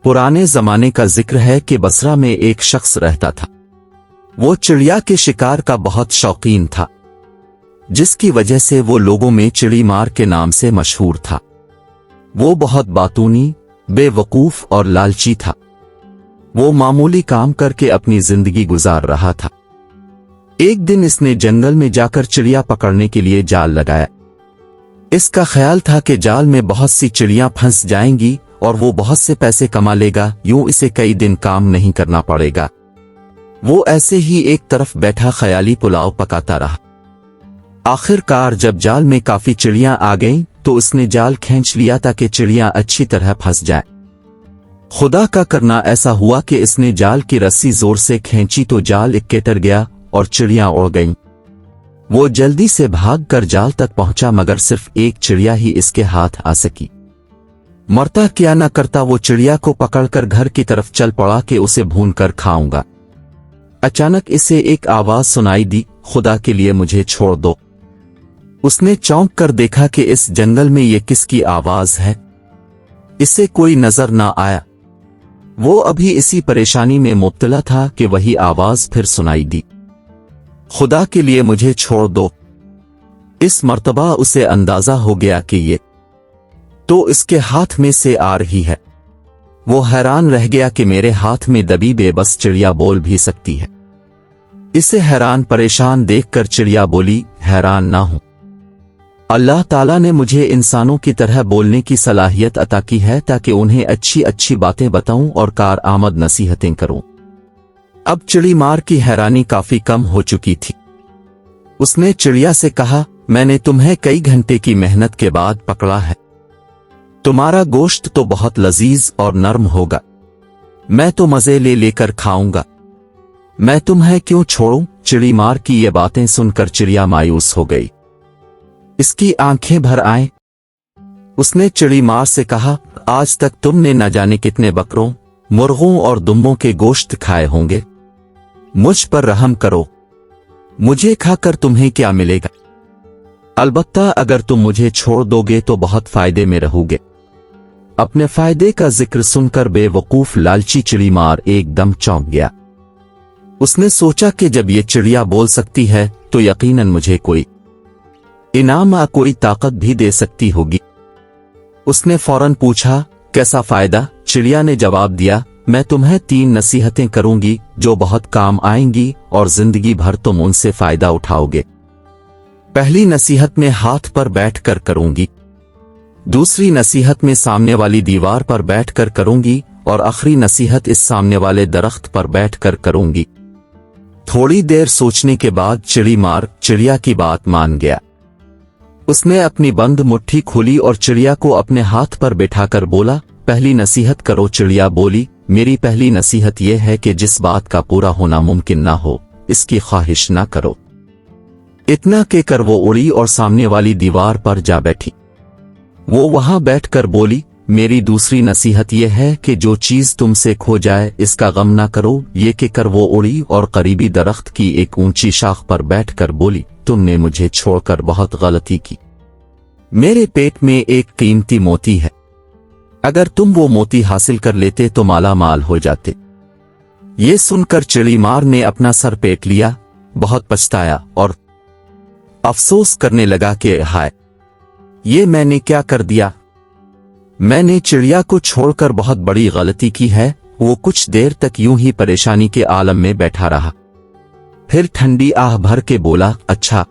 पुराने जमाने का जिक्र है कि बसरा में एक शख्स रहता था। वो चिड़िया के शिकार का बहुत शौकीन था, जिसकी वजह से वो लोगों में चिड़ी मार के नाम से मशहूर था। वो बहुत बातूनी, बेवकूफ और लालची था। वो मामूली काम करके अपनी जिंदगी गुजार रहा था। एक दिन इसने जंगल में जाकर चिड़िया पकड़ने के लिए जाल लगाया। इसका ख्याल था कि जाल में बहुत सी चिड़ियां फंस जाएंगी और वो बहुत से पैसे कमा लेगा, यूं इसे कई दिन काम नहीं करना पड़ेगा। वो ऐसे ही एक तरफ बैठा ख्याली पुलाव पकाता रहा। आखिरकार जब जाल में काफी चिड़ियां आ गईं तो उसने जाल खींच लिया ताकि चिड़ियां अच्छी तरह फंस जाएं। खुदा का करना ऐसा हुआ कि इसने जाल की रस्सी जोर से खींची तो जाल इक्केटर गया और चिड़ियां उड़ गईं। वो जल्दी से भागकर जाल तक पहुंचा, मगर सिर्फ एक चिड़िया ही इसके हाथ आ सकी। मरता क्या न करता वो चिड़िया को पकड़कर घर की तरफ चल पड़ा कि उसे भून कर खाऊंगा। अचानक इसे एक आवाज सुनाई दी, खुदा के लिए मुझे छोड़ दो। उसने चौंक कर देखा कि इस जंगल में ये किसकी आवाज है। इसे कोई नजर ना आया। वो अभी इसी परेशानी में मुब्तला था कि वही आवाज फिर सुनाई दी, खुदा के लिए मुझे छोड़ दो। इस मर्तबा उसे अंदाजा हो गया कि ये तो इसके हाथ में से आ रही है। वो हैरान रह गया कि मेरे हाथ में दबी बेबस चिड़िया बोल भी सकती है। इसे हैरान परेशान देखकर चिड़िया बोली, हैरान ना हूं, अल्लाह ताला ने मुझे इंसानों की तरह बोलने की सलाहियत अता की है ताकि उन्हें अच्छी अच्छी बातें बताऊं और कार आमद नसीहतें करूं। अब चिड़ी मार की हैरानी काफी कम हो चुकी थी। उसने चिड़िया से कहा, मैंने तुम्हें कई घंटे की मेहनत के बाद पकड़ा है। तुम्हारा गोश्त तो बहुत लजीज और नरम होगा। मैं तो मजे ले लेकर खाऊंगा। मैं तुम्हें क्यों छोड़ूं? चिड़ी मार की ये बातें सुनकर चिड़िया मायूस हो गई। इसकी आंखें भर आए। उसने चिड़ी मार से कहा, आज तक तुमने न जाने कितने बकरों, मुर्गों और दुम्बों के गोश्त खाए होंगे। मुझ पर रहम करो। मुझे खाकर तुम्हें क्या मिलेगा? अलबत्ता अगर तुम मुझे छोड़ दोगे तो बहुत फायदे में रहोगे। अपने फायदे का जिक्र सुनकर बेवकूफ लालची चिड़ी मार एकदम चौंक गया। उसने सोचा कि जब ये चिड़िया बोल सकती है तो यकीनन मुझे कोई इनाम या कोई ताकत भी दे सकती होगी। उसने फौरन पूछा, कैसा फायदा? चिड़िया ने जवाब दिया, मैं तुम्हें 3 नसीहतें करूंगी जो बहुत काम आएंगी और जिंदगी भर तुम उनसे फायदा उठाओगे। पहली नसीहत में हाथ पर बैठकर करूंगी, दूसरी नसीहत में सामने वाली दीवार पर बैठकर करूंगी और आखिरी नसीहत इस सामने वाले दरख्त पर बैठकर करूंगी। थोड़ी देर सोचने के बाद चिड़ी मार चिड़िया की बात मान गया। उसने अपनी बंद मुट्ठी खोली और चिड़िया को अपने हाथ पर बिठाकर बोला, पहली नसीहत करो। चिड़िया बोली, मेरी पहली नसीहत यह है कि जिस बात का पूरा होना मुमकिन ना हो, इसकी ख्वाहिश ना करो। इतना कहकर वो उड़ी और सामने वाली दीवार पर जा बैठी। वो वहां बैठकर बोली, मेरी दूसरी नसीहत यह है कि जो चीज तुमसे खो जाए इसका गम ना करो। ये कहकर वो उड़ी और करीबी दरख्त की एक ऊंची शाख पर बैठकर बोली, तुमने मुझे छोड़कर बहुत गलती की। मेरे पेट में एक कीमती मोती है। अगर तुम वो मोती हासिल कर लेते तो माला माल हो जाते। ये सुनकर चिड़ी मार ने अपना सर पेट लिया, बहुत पछताया और अफसोस करने लगा कि हाय, ये मैंने क्या कर दिया। मैंने चिड़िया को छोड़कर बहुत बड़ी गलती की है। वो कुछ देर तक यूं ही परेशानी के आलम में बैठा रहा, फिर ठंडी आह भर के बोला, अच्छा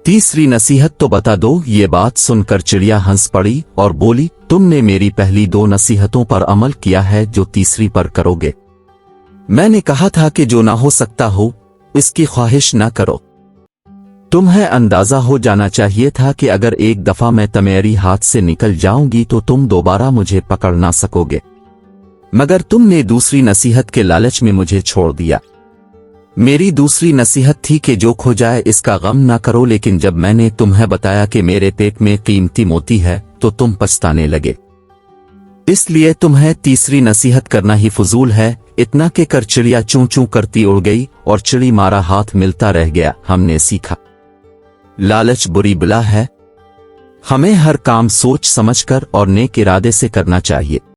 तीसरी नसीहत तो बता दो। ये बात सुनकर चिड़िया हंस पड़ी और बोली, तुमने मेरी पहली 2 नसीहतों पर अमल किया है, जो तीसरी पर करोगे। मैंने कहा था कि जो ना हो सकता हो इसकी ख्वाहिश ना करो। तुम्हें अंदाजा हो जाना चाहिए था कि अगर एक दफा मैं तुम्हारी हाथ से निकल जाऊंगी तो तुम दोबारा मुझे पकड़ ना सकोगे, मगर तुमने दूसरी नसीहत के लालच में मुझे छोड़ दिया। मेरी दूसरी नसीहत थी कि जो खो जाए इसका गम ना करो, लेकिन जब मैंने तुम्हें बताया कि मेरे पेट में कीमती मोती है तो तुम पछताने लगे। इसलिए तुम्हें तीसरी नसीहत करना ही फजूल है। इतना कहकर चिड़िया चूं चूं करती उड़ गई और चिड़ी मारा हाथ मिलता रह गया। हमने सीखा, लालच बुरी बला है। हमें हर काम सोच समझकर और नेक इरादे से करना चाहिए।